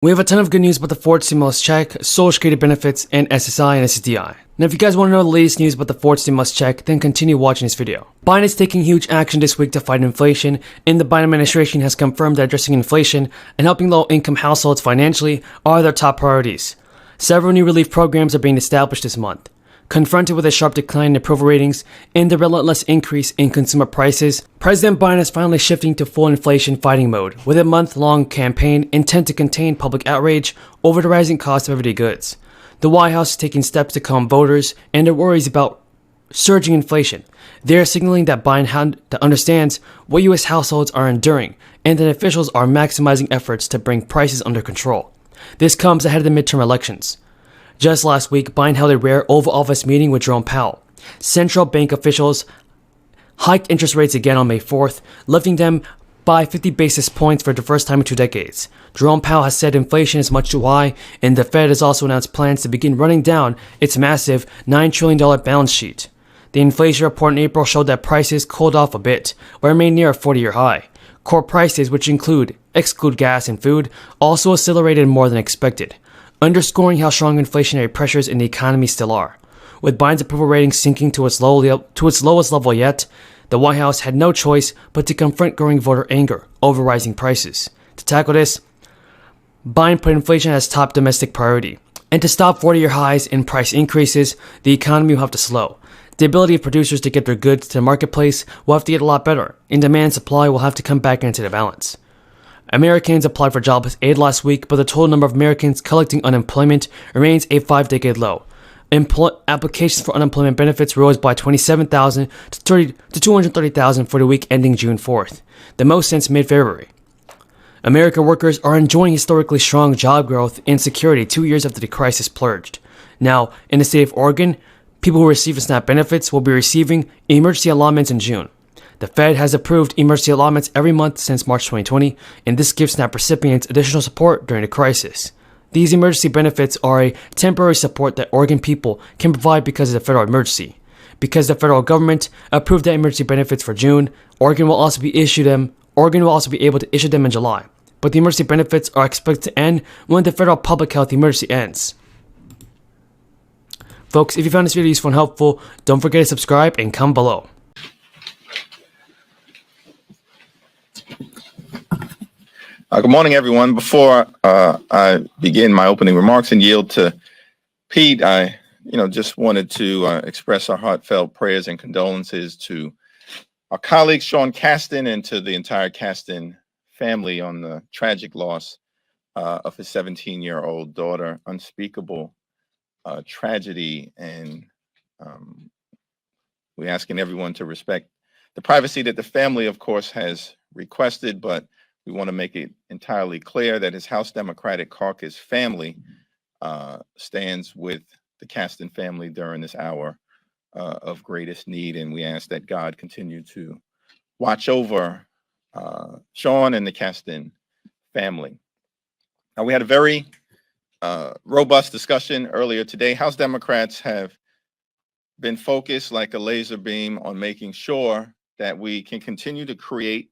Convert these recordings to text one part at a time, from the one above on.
We have a ton of good news about the fourth stimulus check, Social Security benefits, and SSI and SSDI. Now if you guys want to know the latest news about the fourth stimulus check, then continue watching this video. Biden is taking huge action this week to fight inflation, and the Biden administration has confirmed that addressing inflation and helping low-income households financially are their top priorities. Several new relief programs are being established this month. Confronted with a sharp decline in approval ratings and the relentless increase in consumer prices, President Biden is finally shifting to full inflation fighting mode with a month-long campaign intent to contain public outrage over the rising cost of everyday goods. The White House is taking steps to calm voters and their worries about surging inflation. They are signaling that Biden understands what U.S. households are enduring and that officials are maximizing efforts to bring prices under control. This comes ahead of the midterm elections. Just last week, Biden held a rare Oval Office meeting with Jerome Powell. Central bank officials hiked interest rates again on May 4th, lifting them by 50 basis points for the first time in 2 decades. Jerome Powell has said inflation is much too high, and the Fed has also announced plans to begin running down its massive $9 trillion balance sheet. The inflation report in April showed that prices cooled off a bit, but remain near a 40-year high. Core prices, which exclude gas and food, also accelerated more than expected, underscoring how strong inflationary pressures in the economy still are. With Biden's approval rating sinking to its lowest level yet, the White House had no choice but to confront growing voter anger over rising prices. To tackle this, Biden put inflation as top domestic priority. And to stop 40-year highs in price increases, the economy will have to slow. The ability of producers to get their goods to the marketplace will have to get a lot better, and demand and supply will have to come back into the balance. Americans applied for jobless aid last week, but the total number of Americans collecting unemployment remains a 5-decade low. Applications for unemployment benefits rose by 27,000 to 230,000 for the week ending June 4th, the most since mid-February. American workers are enjoying historically strong job growth and security 2 years after the crisis plunged. Now, in the state of Oregon, people who receive SNAP benefits will be receiving emergency allotments in June. The Fed has approved emergency allotments every month since March 2020, and this gives SNAP recipients additional support during the crisis. These emergency benefits are a temporary support that Oregon people can provide because of the federal emergency. Because the federal government approved the emergency benefits for June, Oregon will also be able to issue them in July. But the emergency benefits are expected to end when the federal public health emergency ends. Folks, if you found this video useful and helpful, don't forget to subscribe and comment below. Good morning, everyone. Before I begin my opening remarks and yield to Pete, I just wanted to express our heartfelt prayers and condolences to our colleague Sean Caston and to the entire Caston family on the tragic loss of his 17-year-old daughter. Unspeakable tragedy, and we're asking everyone to respect the privacy that the family, of course, has requested, but we want to make it entirely clear that his House Democratic Caucus family stands with the Caston family during this hour of greatest need, and we ask that God continue to watch over Sean and the Caston family. Now, we had a very robust discussion earlier today. House Democrats have been focused like a laser beam on making sure that we can continue to create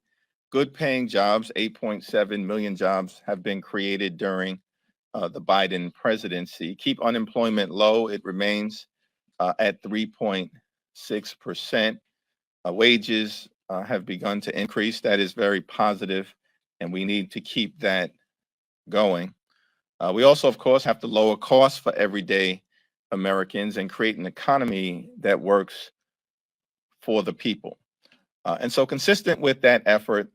good-paying jobs. 8.7 million jobs have been created during the Biden presidency. Keep unemployment low. It remains at 3.6%. Wages have begun to increase. That is very positive, and we need to keep that going. We also, of course, have to lower costs for everyday Americans and create an economy that works for the people. And so consistent with that effort,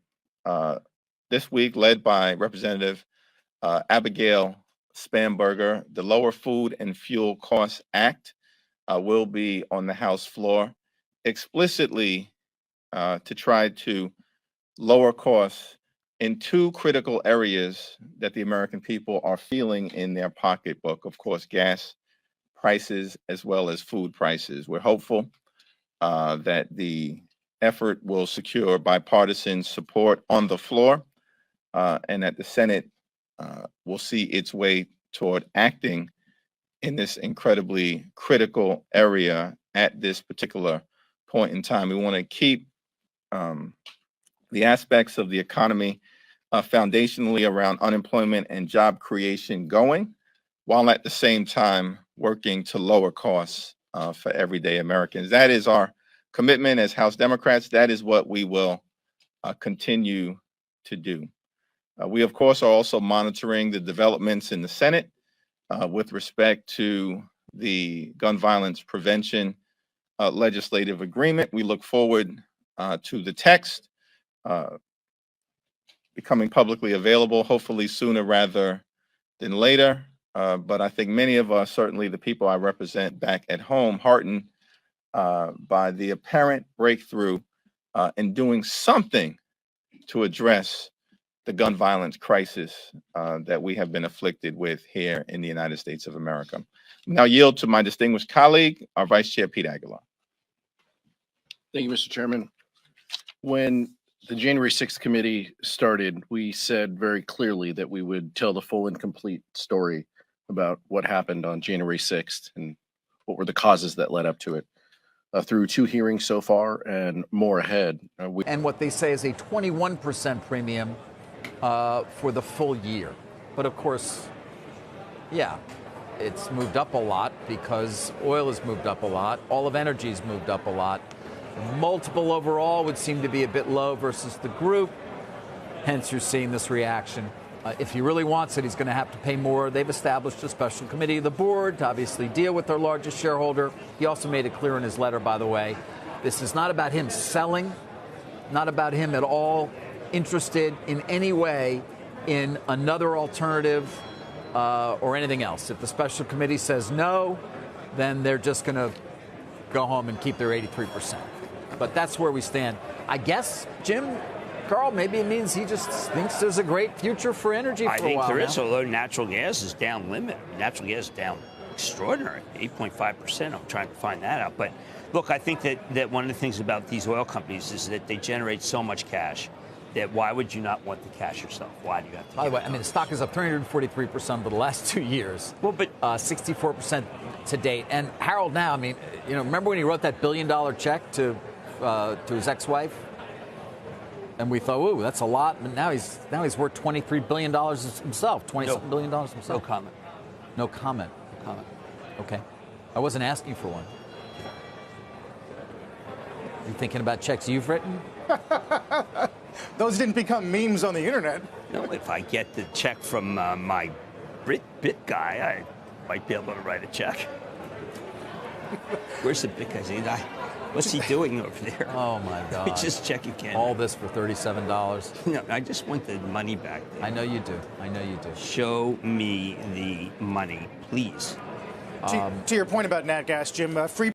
this week, led by Representative Abigail Spanberger, the Lower Food and Fuel Costs Act will be on the House floor explicitly to try to lower costs in two critical areas that the American people are feeling in their pocketbook. Of course, gas prices as well as food prices. We're hopeful that the effort will secure bipartisan support on the floor and that the Senate will see its way toward acting in this incredibly critical area at this particular point in time. We want to keep the aspects of the economy foundationally around unemployment and job creation going, while at the same time working to lower costs for everyday Americans. That is our commitment as House Democrats. That is what we will continue to do. We, of course, are also monitoring the developments in the Senate with respect to the gun violence prevention legislative agreement. We look forward to the text becoming publicly available, hopefully sooner rather than later. But I think many of us, certainly the people I represent back at home, heartened by the apparent breakthrough in doing something to address the gun violence crisis that we have been afflicted with here in the United States of America. Now yield to my distinguished colleague, our Vice Chair, Pete Aguilar. Thank you, Mr. Chairman. When the January 6th committee started, we said very clearly that we would tell the full and complete story about what happened on January 6th and what were the causes that led up to it. Through 2 hearings so far and more ahead. And what they say is a 21% premium for the full year. But of course, yeah, it's moved up a lot because oil has moved up a lot. All of energy has moved up a lot. Multiple overall would seem to be a bit low versus the group. Hence, you're seeing this reaction. If he really wants it, he's going to have to pay more. They've established a special committee of the board to obviously deal with their largest shareholder. He also made it clear in his letter, by the way, this is not about him selling, not about him at all interested in any way in another alternative or anything else. If the special committee says no, then they're just going to go home and keep their 83%. But that's where we stand. I guess, Jim, Carl, maybe it means he just thinks there's a great future for energy for a while. I think there now. is, although natural gas is down limit. Natural gas is down extraordinary, 8.5%. I'm trying to find that out. But look, I think that one of the things about these oil companies is that they generate so much cash that why would you not want the cash yourself? Why do you have to? By the way, I mean, the stock is up 343% over the last 2 years. Well, but 64% to date. And Harold now, I mean, you know, remember when he wrote that $1 billion check to his ex-wife? And we thought, ooh, that's a lot. But now he's worth $23 billion himself, $27 billion himself. No comment. No comment. No comment. Okay. I wasn't asking for one. You thinking about checks you've written? Those didn't become memes on the internet. No, if I get the check from my Bit guy, I might be able to write a check. Where's the Bit guy? What's he doing over there? Oh, my God. Let me just check again. All this for $37? No, I just want the money back. I know you do. I know you do. Show me the money, please. To your point about nat gas, Jim, free